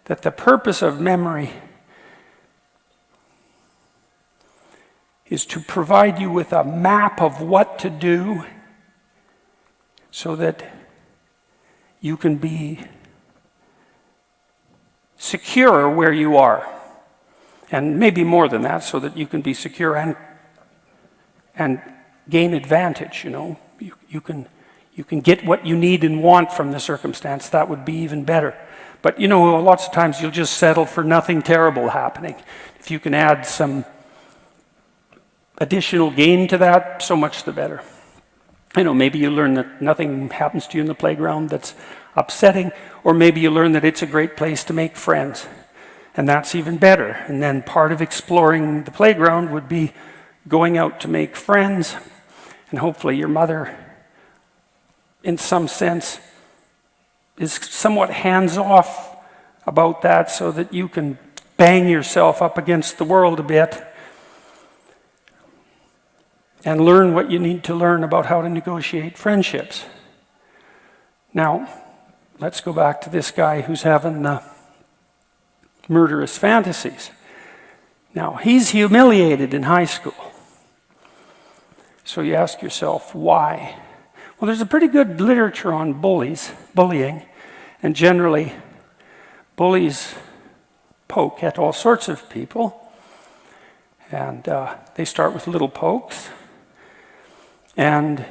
that the purpose of memory is to provide you with a map of what to do so that you can be secure where you are. And maybe more than that, so that you can be secure and gain advantage, you know. You can get what you need and want from the circumstance. That would be even better. But you know, lots of times you'll just settle for nothing terrible happening. If you can add some additional gain to that, so much the better. You know, maybe you learn that nothing happens to you in the playground that's upsetting, or maybe you learn that it's a great place to make friends, and that's even better. And then part of exploring the playground would be going out to make friends, and hopefully your mother, in some sense, is somewhat hands-off about that so that you can bang yourself up against the world a bit and learn what you need to learn about how to negotiate friendships. Now, let's go back to this guy who's having the murderous fantasies. Now, he's humiliated in high school. So you ask yourself, why? Well, there's a pretty good literature on bullying, and generally, bullies poke at all sorts of people, and they start with little pokes. And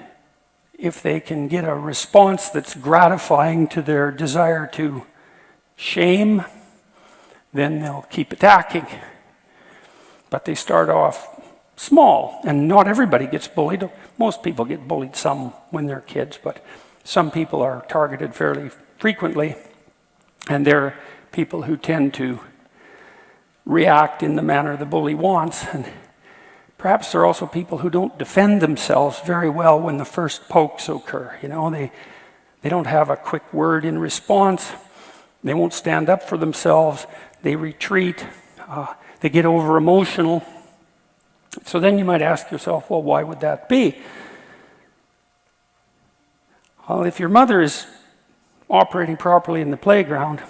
if they can get a response that's gratifying to their desire to shame, then they'll keep attacking. But they start off small, and not everybody gets bullied. Most people get bullied some when they're kids, but some people are targeted fairly frequently, and they're people who tend to react in the manner the bully wants. And perhaps there are also people who don't defend themselves very well when the first pokes occur. You know, they don't have a quick word in response. They won't stand up for themselves. They retreat. They get over emotional. So then you might ask yourself, well, why would that be? Well, if your mother is operating properly in the playground,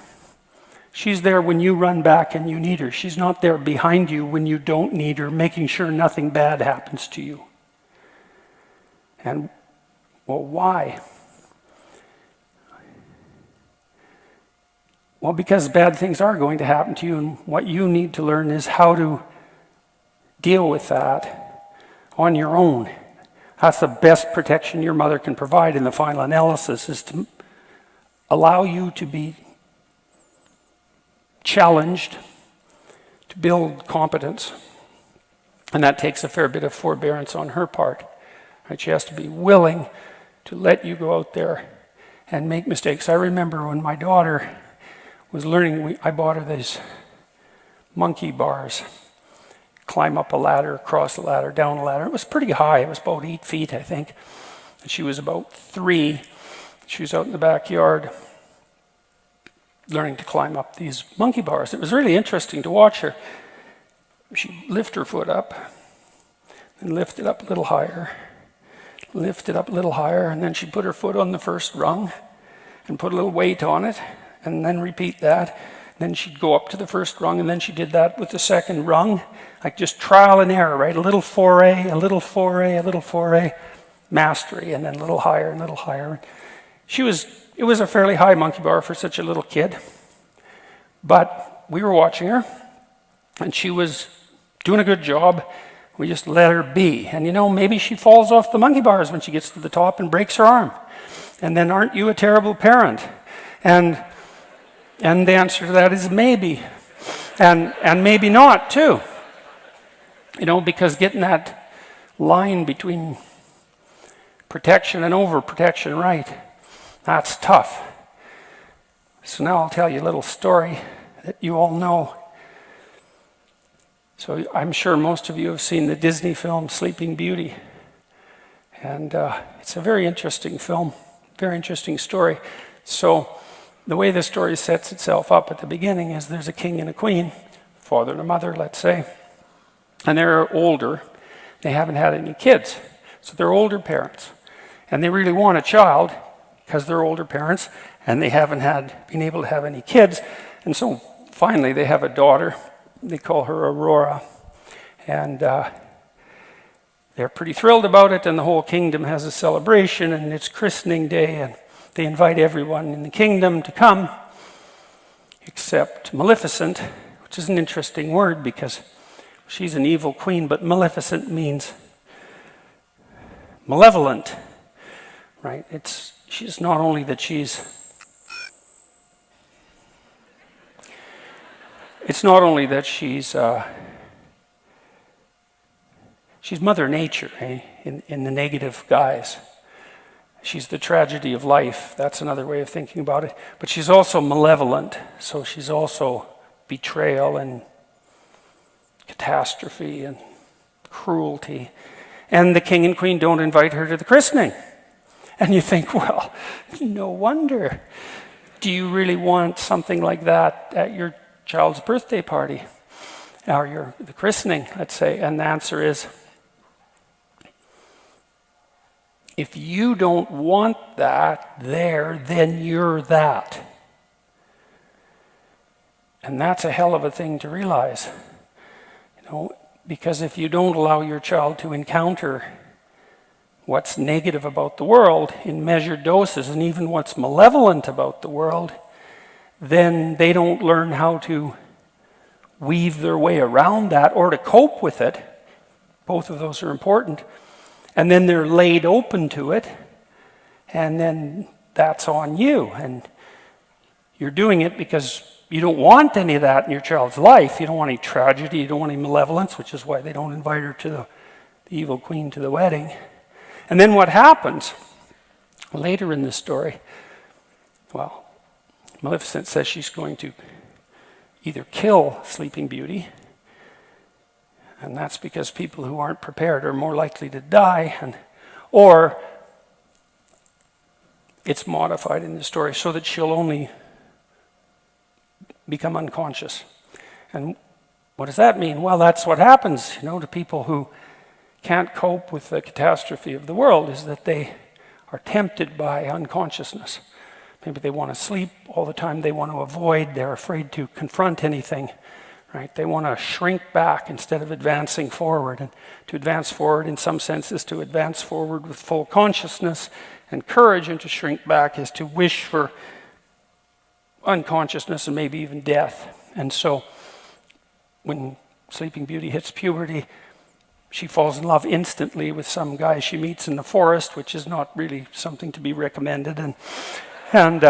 she's there when you run back and you need her. She's not there behind you when you don't need her, making sure nothing bad happens to you. And, well, why? Well, because bad things are going to happen to you, and what you need to learn is how to deal with that on your own. That's the best protection your mother can provide in the final analysis, is to allow you to be challenged, to build competence. And that takes a fair bit of forbearance on her part. Right? She has to be willing to let you go out there and make mistakes. I remember when my daughter was learning, I bought her these monkey bars. Climb up a ladder, across a ladder, down a ladder. It was pretty high. It was about 8 feet, I think. And she was about 3. She was out in the backyard learning to climb up these monkey bars. It was really interesting to watch her. She'd lift her foot up and lift it up a little higher, lift it up a little higher, and then she'd put her foot on the first rung and put a little weight on it, and then repeat that. Then she'd go up to the first rung, and then she did that with the second rung, like just trial and error, right? A little foray, a little foray, a little foray, mastery, and then a little higher and a little higher. It was a fairly high monkey bar for such a little kid, but we were watching her, and she was doing a good job. We just let her be. And you know, maybe she falls off the monkey bars when she gets to the top and breaks her arm. And then aren't you a terrible parent? And the answer to that is maybe. And maybe not, too. You know, because getting that line between protection and overprotection right, that's tough. So now I'll tell you a little story that you all know. So I'm sure most of you have seen the Disney film Sleeping Beauty. And it's a very interesting film, very interesting story. So the way the story sets itself up at the beginning is there's a king and a queen, father and a mother, let's say, and they're older. They haven't had any kids, so they're older parents. And they really want a child because they're older parents, and they haven't been able to have any kids. And so finally, they have a daughter. They call her Aurora. And they're pretty thrilled about it, and the whole kingdom has a celebration, and it's christening day, and they invite everyone in the kingdom to come, except Maleficent, which is an interesting word because she's an evil queen, but Maleficent means malevolent, right? She's not only that she's Mother Nature, in the negative guise. She's the tragedy of life. That's another way of thinking about it. But she's also malevolent, so she's also betrayal and catastrophe and cruelty. And the king and queen don't invite her to the christening. And you think, well, no wonder. Do you really want something like that at your child's birthday party? Or the christening, let's say? And the answer is, if you don't want that there, then you're that. And that's a hell of a thing to realize. Because if you don't allow your child to encounter what's negative about the world in measured doses, and even what's malevolent about the world, then they don't learn how to weave their way around that or to cope with it. Both of those are important. And then they're laid open to it, and then that's on you. And you're doing it because you don't want any of that in your child's life. You don't want any tragedy, you don't want any malevolence, which is why they don't invite her to the evil queen to the wedding. And then what happens later in the story, well, Maleficent says she's going to either kill Sleeping Beauty, and that's because people who aren't prepared are more likely to die, or it's modified in the story so that she'll only become unconscious. And what does that mean? Well, that's what happens, to people who can't cope with the catastrophe of the world, is that they are tempted by unconsciousness. Maybe they want to sleep all the time, they want to avoid, they're afraid to confront anything. Right? They want to shrink back instead of advancing forward. And to advance forward, in some sense, is to advance forward with full consciousness and courage, and to shrink back is to wish for unconsciousness and maybe even death. And so when Sleeping Beauty hits puberty, she falls in love instantly with some guy she meets in the forest, which is not really something to be recommended. And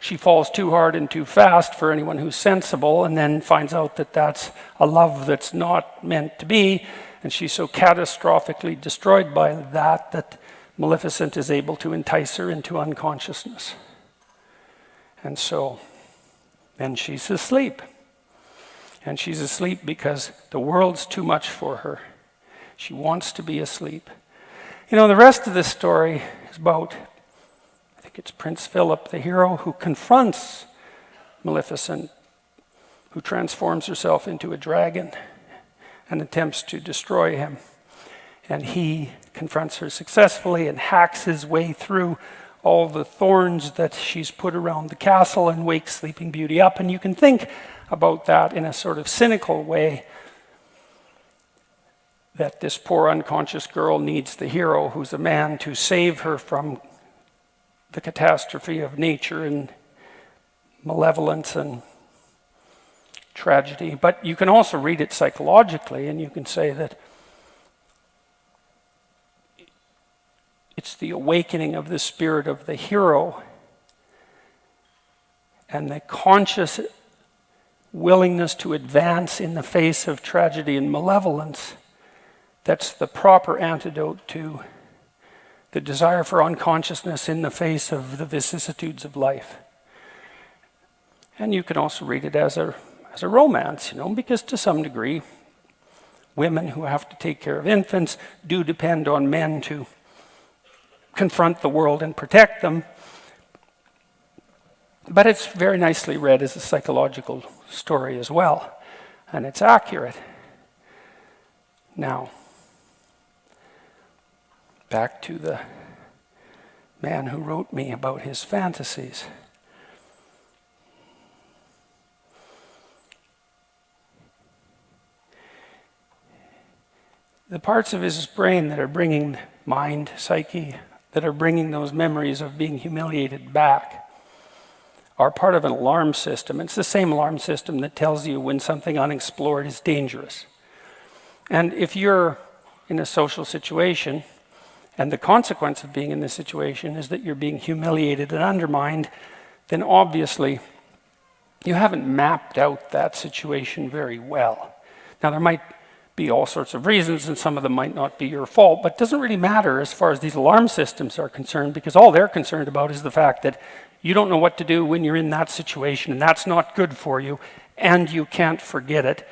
she falls too hard and too fast for anyone who's sensible, and then finds out that that's a love that's not meant to be, and she's so catastrophically destroyed by that Maleficent is able to entice her into unconsciousness. And so then she's asleep. And she's asleep because the world's too much for her. She wants to be asleep. The rest of the story is about, I think it's Prince Philip, the hero, who confronts Maleficent, who transforms herself into a dragon and attempts to destroy him. And he confronts her successfully and hacks his way through all the thorns that she's put around the castle and wakes Sleeping Beauty up. And you can think about that in a sort of cynical way, that this poor unconscious girl needs the hero, who's a man, to save her from the catastrophe of nature and malevolence and tragedy. But you can also read it psychologically, and you can say that it's the awakening of the spirit of the hero and the conscious willingness to advance in the face of tragedy and malevolence that's the proper antidote to the desire for unconsciousness in the face of the vicissitudes of life. And you can also read it as a romance, because to some degree, women who have to take care of infants do depend on men to confront the world and protect them. But it's very nicely read as a psychological story as well, and it's accurate. Now, back to the man who wrote me about his fantasies. the parts of his brain that are bringing mind, psyche, that are bringing those memories of being humiliated back are part of an alarm system. It's the same alarm system that tells you when something unexplored is dangerous. And if you're in a social situation, and the consequence of being in this situation is that you're being humiliated and undermined, then obviously you haven't mapped out that situation very well. Now, there might be all sorts of reasons, and some of them might not be your fault, but it doesn't really matter as far as these alarm systems are concerned, because all they're concerned about is the fact that you don't know what to do when you're in that situation, and that's not good for you, and you can't forget it.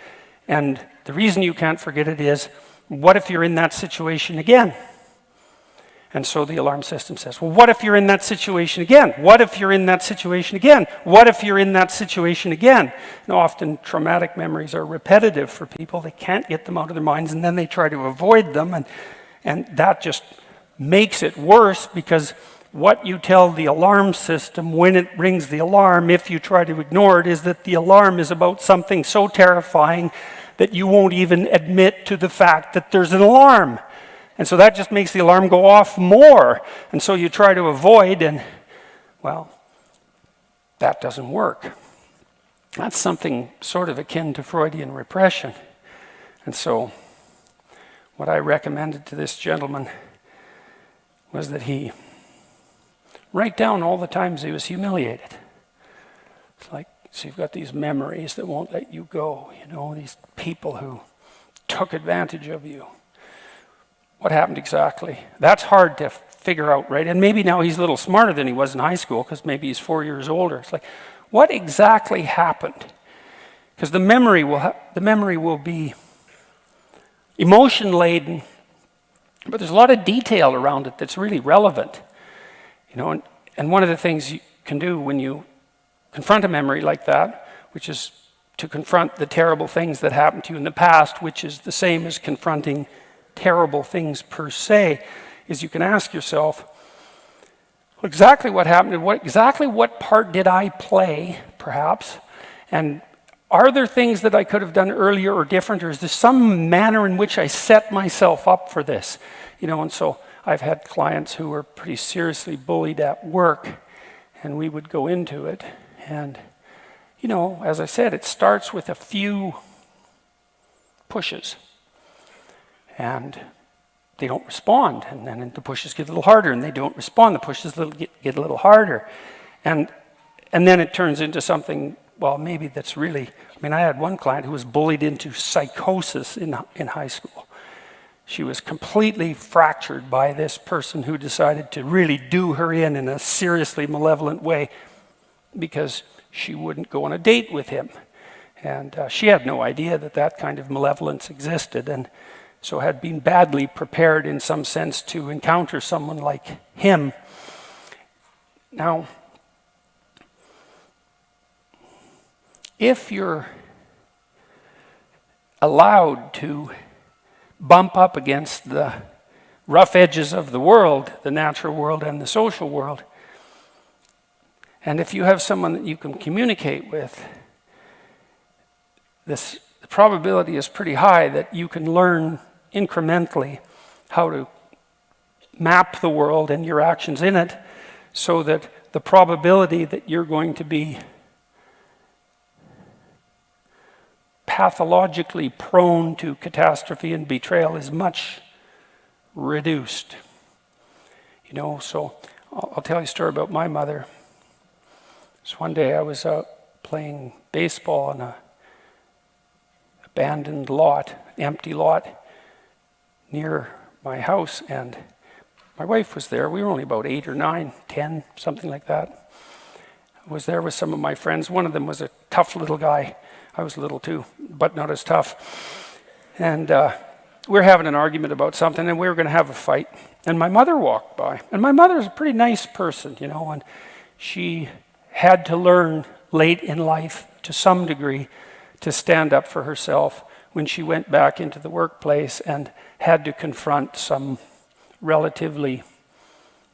And the reason you can't forget it is, what if you're in that situation again? And so the alarm system says, well, what if you're in that situation again? What if you're in that situation again? What if you're in that situation again? And often traumatic memories are repetitive for people. They can't get them out of their minds, and then they try to avoid them. And that just makes it worse, because what you tell the alarm system when it rings the alarm, if you try to ignore it, is that the alarm is about something so terrifying that you won't even admit to the fact that there's an alarm. And so that just makes the alarm go off more. And so you try to avoid, and, well, that doesn't work. That's something sort of akin to Freudian repression. And so what I recommended to this gentleman was that he write down all the times he was humiliated. It's like, so you've got these memories that won't let you go, these people who took advantage of you. What happened exactly? That's hard to figure out, right? And maybe now he's a little smarter than he was in high school, because maybe he's 4 years older. It's like, what exactly happened? Because the memory will be emotion-laden, but there's a lot of detail around it that's really relevant. And one of the things you can do when you confront a memory like that, which is to confront the terrible things that happened to you in the past, which is the same as confronting terrible things per se, is you can ask yourself, well, exactly what happened, and what part did I play, perhaps, and are there things that I could have done earlier or different, or is there some manner in which I set myself up for this? And so I've had clients who were pretty seriously bullied at work, and we would go into it, and as I said, it starts with a few pushes. And they don't respond, and then the pushes get a little harder, and they don't respond. The pushes get a little harder, and then it turns into something. Well, maybe that's really. I had one client who was bullied into psychosis in high school. She was completely fractured by this person who decided to really do her in a seriously malevolent way, because she wouldn't go on a date with him, and she had no idea that kind of malevolence existed, and so had been badly prepared in some sense to encounter someone like him. Now, if you're allowed to bump up against the rough edges of the world, the natural world and the social world, and if you have someone that you can communicate with, the probability is pretty high that you can learn incrementally how to map the world and your actions in it, so that the probability that you're going to be pathologically prone to catastrophe and betrayal is much reduced. So I'll tell you a story about my mother. So one day I was out playing baseball in an abandoned lot, empty lot, near my house, and my wife was there. We were only about 8 or 9, 10, something like that. I was there with some of my friends. One of them was a tough little guy. I was little too, but not as tough. And we were having an argument about something, and we were going to have a fight. And my mother walked by. And my mother's a pretty nice person, and she had to learn late in life, to some degree, to stand up for herself when she went back into the workplace and had to confront some relatively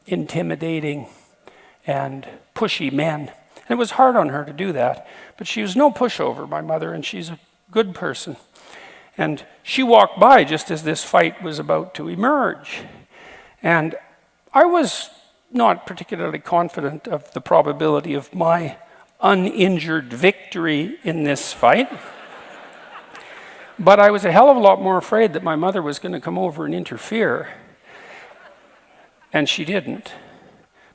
intimidating and pushy men. And it was hard on her to do that, but she was no pushover, my mother, and she's a good person. And she walked by just as this fight was about to emerge. And I was not particularly confident of the probability of my uninjured victory in this fight. But I was a hell of a lot more afraid that my mother was going to come over and interfere. And she didn't.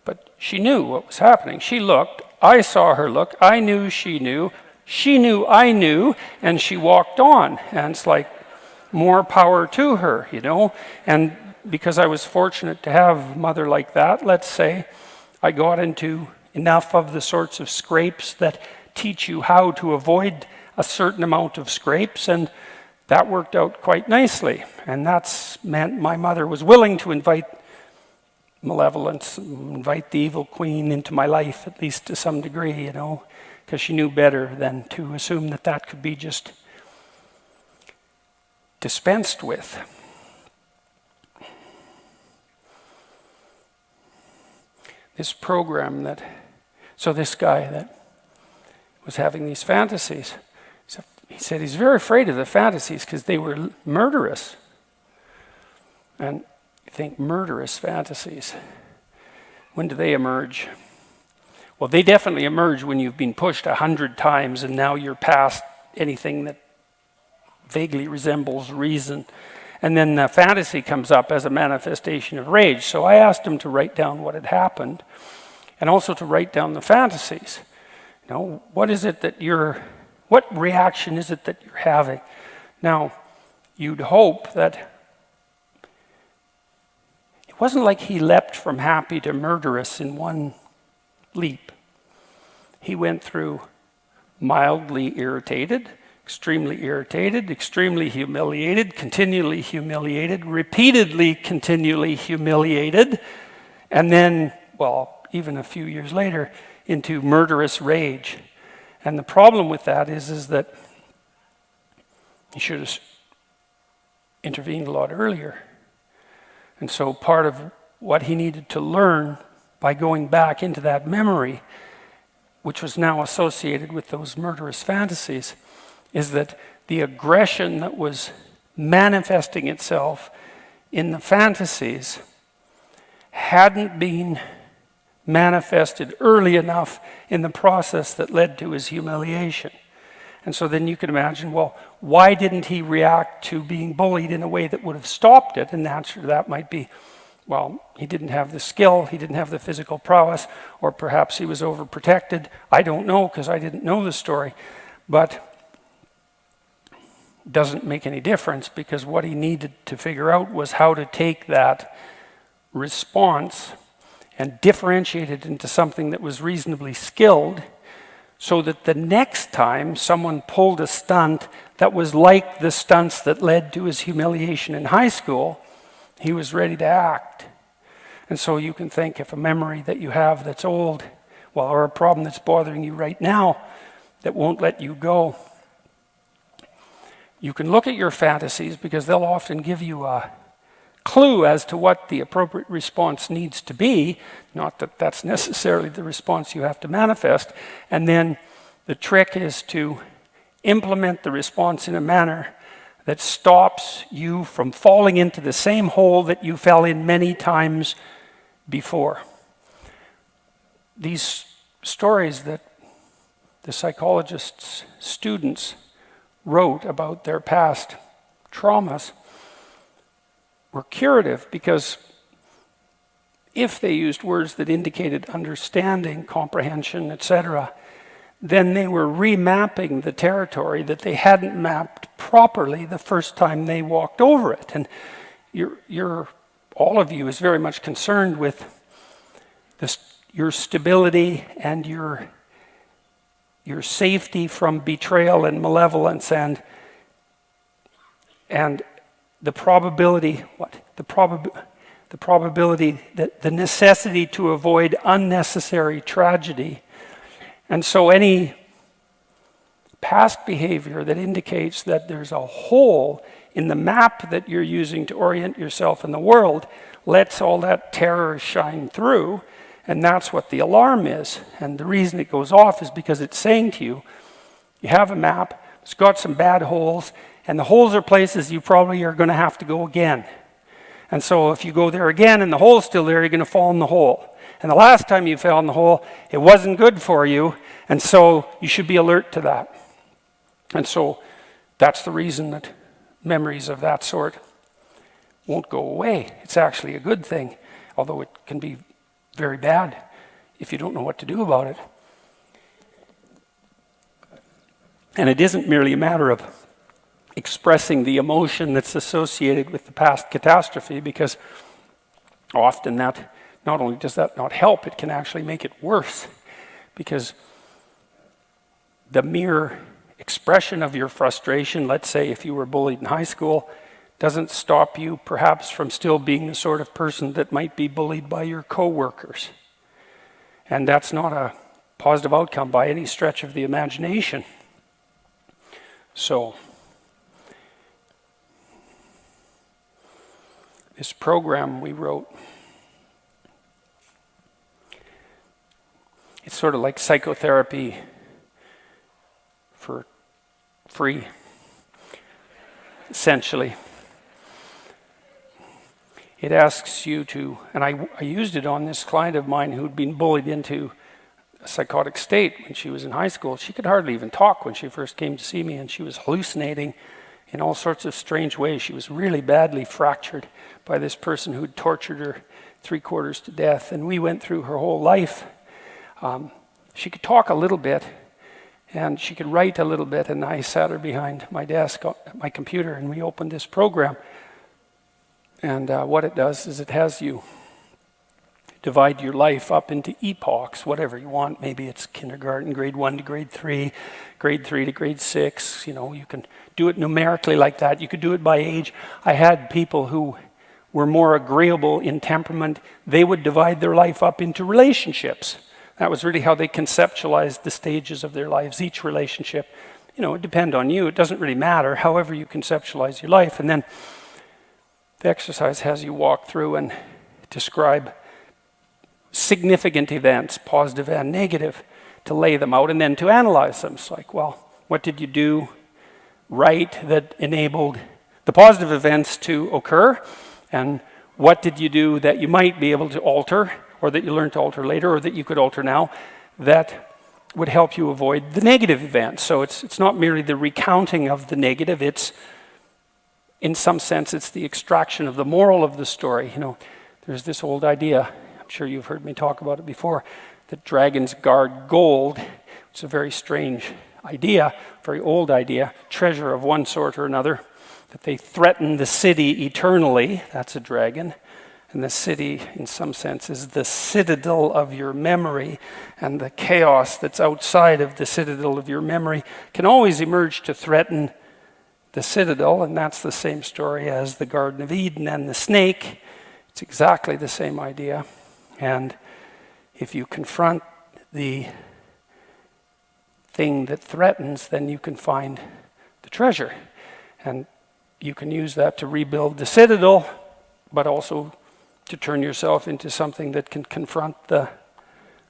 But she knew what was happening. She looked. I saw her look. I knew she knew. She knew I knew. And she walked on. And it's like, more power to her, you know. And because I was fortunate to have a mother like that, let's say, I got into enough of the sorts of scrapes that teach you how to avoid a certain amount of scrapes, and that worked out quite nicely. And that's meant my mother was willing to invite malevolence, invite the evil queen into my life, at least to some degree, you know, because she knew better than to assume that that could be just dispensed with. This program that, so this guy that was having these fantasies, he said he's very afraid of the fantasies because they were murderous. And you think murderous fantasies, when do they emerge? Well, they definitely emerge when you've been pushed 100 times and now you're past anything that vaguely resembles reason. And then the fantasy comes up as a manifestation of rage. So I asked him to write down what had happened and also to write down the fantasies. You know, what is it that what reaction is it that you're having? Now, you'd hope that it wasn't like he leapt from happy to murderous in one leap. He went through mildly irritated, extremely humiliated, continually humiliated, repeatedly continually humiliated, and then, well, even a few years later, into murderous rage. And the problem with that is that he should have intervened a lot earlier. And so part of what he needed to learn by going back into that memory, which was now associated with those murderous fantasies, is that the aggression that was manifesting itself in the fantasies hadn't been manifested early enough in the process that led to his humiliation. And so then you can imagine, well, why didn't he react to being bullied in a way that would have stopped it? And the answer to that might be, well, he didn't have the skill, he didn't have the physical prowess, or perhaps he was overprotected. I don't know, because I didn't know the story. But doesn't make any difference, because what he needed to figure out was how to take that response and differentiate it into something that was reasonably skilled, so that the next time someone pulled a stunt that was like the stunts that led to his humiliation in high school, he was ready to act. And so you can think, if a memory that you have that's old, well, or a problem that's bothering you right now that won't let you go, you can look at your fantasies, because they'll often give you a clue as to what the appropriate response needs to be. Not that that's necessarily the response you have to manifest. And then the trick is to implement the response in a manner that stops you from falling into the same hole that you fell in many times before. These stories that the psychologist's students wrote about their past traumas were curative, because if they used words that indicated understanding, comprehension, etc., then they were remapping the territory that they hadn't mapped properly the first time they walked over it. And all of you is very much concerned with your stability and your safety from betrayal and malevolence, and the probability, the probability that the necessity to avoid unnecessary tragedy. And so any past behavior that indicates that there's a hole in the map that you're using to orient yourself in the world lets all that terror shine through, and that's what the alarm is. And the reason it goes off is because it's saying to you, you have a map, it's got some bad holes, And the holes are places you probably are going to have to go again. And so if you go there again and the hole's still there, you're going to fall in the hole. And the last time you fell in the hole, it wasn't good for you, and so you should be alert to that. And so that's the reason that memories of that sort won't go away. It's actually a good thing, although it can be very bad if you don't know what to do about it. And it isn't merely a matter of expressing the emotion that's associated with the past catastrophe, because often that not only does that not help, it can actually make it worse, because the mere expression of your frustration, let's say if you were bullied in high school, doesn't stop you perhaps from still being the sort of person that might be bullied by your coworkers. And that's not a positive outcome by any stretch of the imagination. So, this program we wrote, it's sort of like psychotherapy for free, essentially. It asks you to, and I used it on this client of mine who'd been bullied into a psychotic state when she was in high school. She could hardly even talk when she first came to see me, and she was hallucinating in all sorts of strange ways. She was really badly fractured by this person who'd tortured her 3/4 to death, and we went through her whole life. She could talk a little bit, and she could write a little bit, and I sat her behind my desk, my computer, and we opened this program. And what it does is it has you divide your life up into epochs, whatever you want. Maybe it's kindergarten, grade 1 to grade 3, grade 3 to grade 6. You know, you can do it numerically like that. You could do it by age. I had people who were more agreeable in temperament. They would divide their life up into relationships. That was really how they conceptualized the stages of their lives. Each relationship, you know, it depends on you. It doesn't really matter, however you conceptualize your life. And then the exercise has you walk through and describe significant events, positive and negative, to lay them out and then to analyze them. It's like, well, what did you do right that enabled the positive events to occur? And what did you do that you might be able to alter, or that you learned to alter later, or that you could alter now, that would help you avoid the negative events? So it's not merely the recounting of the negative, it's, in some sense, it's the extraction of the moral of the story. You know, there's this old idea, I'm sure you've heard me talk about it before, that dragons guard gold. It's a very strange idea, very old idea, treasure of one sort or another, that they threaten the city eternally. That's a dragon. And the city, in some sense, is the citadel of your memory, and the chaos that's outside of the citadel of your memory can always emerge to threaten the citadel, and that's the same story as the Garden of Eden and the snake. It's exactly the same idea. And if you confront the thing that threatens, then you can find the treasure. And you can use that to rebuild the citadel, but also to turn yourself into something that can confront the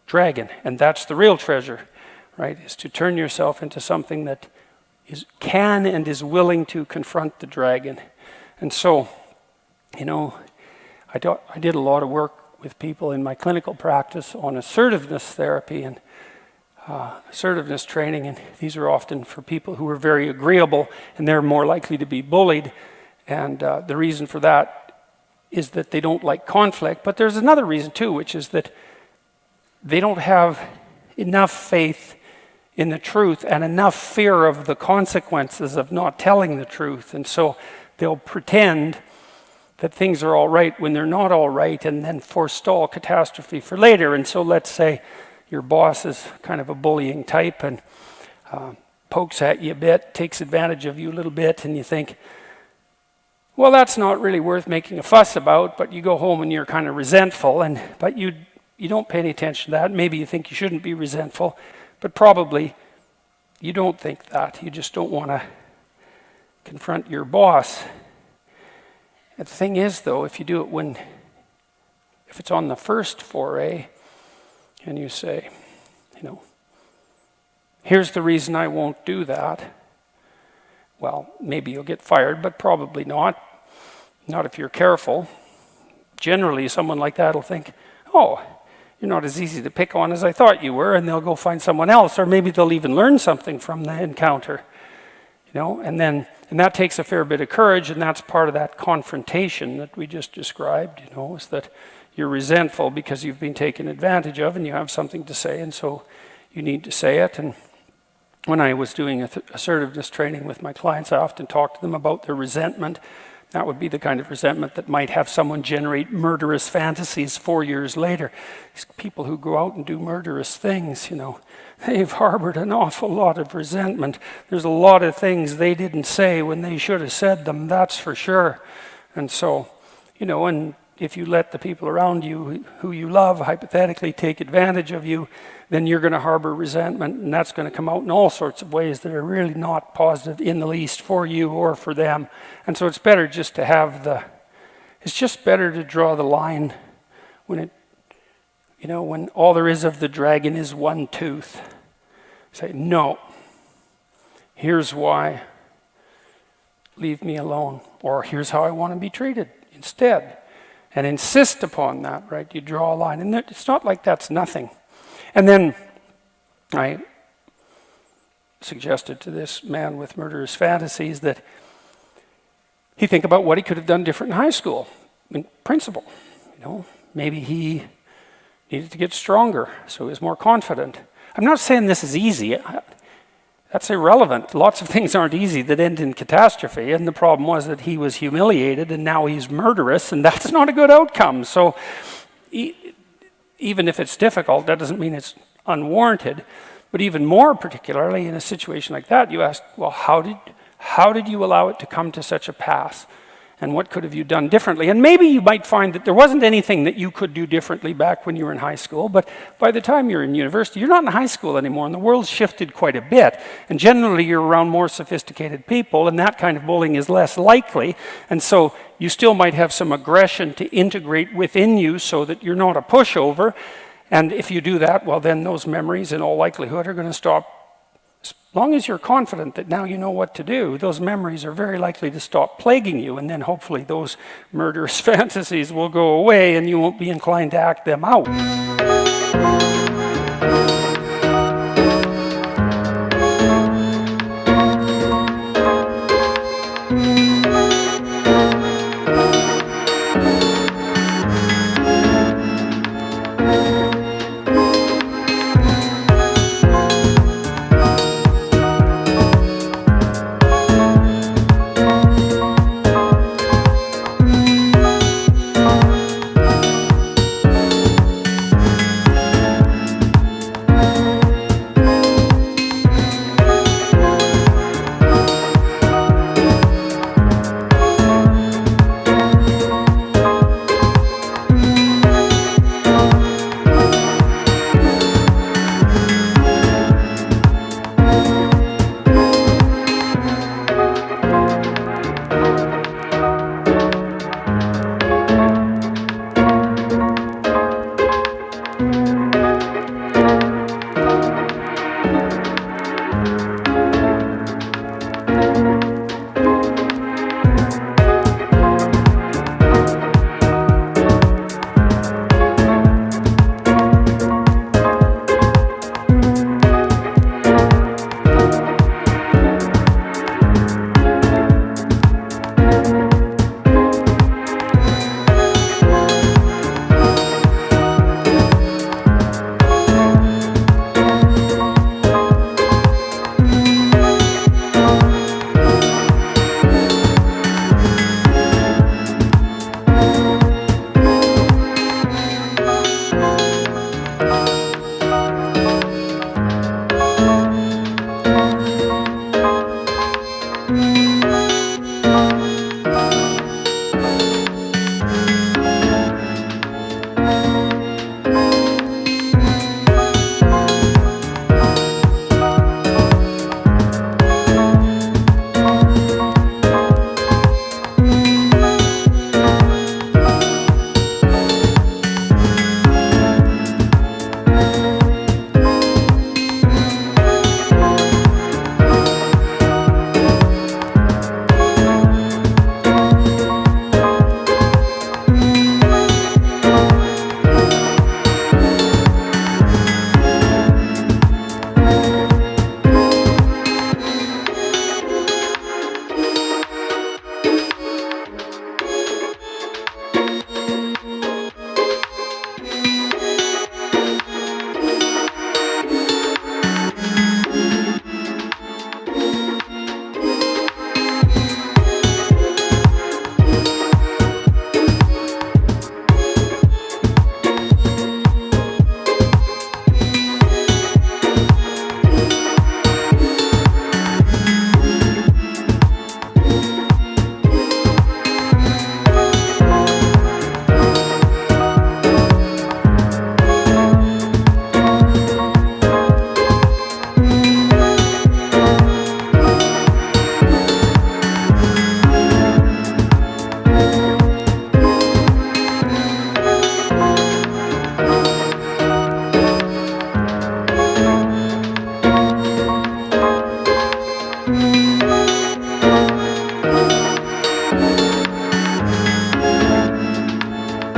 dragon. And that's the real treasure, right? Is to turn yourself into something that can and is willing to confront the dragon. And so, you know, I did a lot of work with people in my clinical practice on assertiveness therapy and assertiveness training, and these are often for people who are very agreeable, and they're more likely to be bullied. And the reason for that is that they don't like conflict, but there's another reason too, which is that they don't have enough faith in the truth and enough fear of the consequences of not telling the truth. And so they'll pretend that things are all right when they're not all right, and then forestall catastrophe for later. And so let's say your boss is kind of a bullying type and pokes at you a bit, takes advantage of you a little bit, and you think, well, that's not really worth making a fuss about, but you go home and you're kind of resentful, but you don't pay any attention to that. Maybe you think you shouldn't be resentful, but probably you don't think that. You just don't want to confront your boss. And the thing is, though, if you do it if it's on the first foray, and you say, you know, here's the reason I won't do that. well, maybe you'll get fired, but probably not. Not if you're careful. Generally, someone like that will think, oh, you're not as easy to pick on as I thought you were, and they'll go find someone else, or maybe they'll even learn something from the encounter. And that takes a fair bit of courage, and that's part of that confrontation that we just described, is that you're resentful because you've been taken advantage of and you have something to say, and so you need to say it. And when I was doing assertiveness training with my clients, I often talked to them about their resentment. That would be the kind of resentment that might have someone generate murderous fantasies 4 years later. These people who go out and do murderous things, they've harbored an awful lot of resentment. There's a lot of things they didn't say when they should have said them, that's for sure. And so, and if you let the people around you who you love hypothetically take advantage of you, then you're going to harbor resentment, and that's going to come out in all sorts of ways that are really not positive in the least for you or for them. And so it's better just to have it's just better to draw the line when when all there is of the dragon is one tooth. Say, no, here's why, leave me alone, or here's how I want to be treated instead. And insist upon that, right? You draw a line. And it's not like that's nothing. And then I suggested to this man with murderous fantasies that he think about what he could have done different in high school, in principle. Maybe he needed to get stronger, so he was more confident. I'm not saying this is easy. That's irrelevant. Lots of things aren't easy that end in catastrophe, and the problem was that he was humiliated and now he's murderous, and that's not a good outcome. So even if it's difficult, that doesn't mean it's unwarranted. But even more particularly in a situation like that, you ask, well, how did you allow it to come to such a pass? And what could have you done differently? And maybe you might find that there wasn't anything that you could do differently back when you were in high school, but by the time you're in university, you're not in high school anymore, and the world's shifted quite a bit. And generally, you're around more sophisticated people, and that kind of bullying is less likely. And so you still might have some aggression to integrate within you so that you're not a pushover. And if you do that, well, then those memories, in all likelihood, are going to stop. As long as you're confident that now you know what to do, those memories are very likely to stop plaguing you, and then hopefully those murderous fantasies will go away and you won't be inclined to act them out.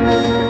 you.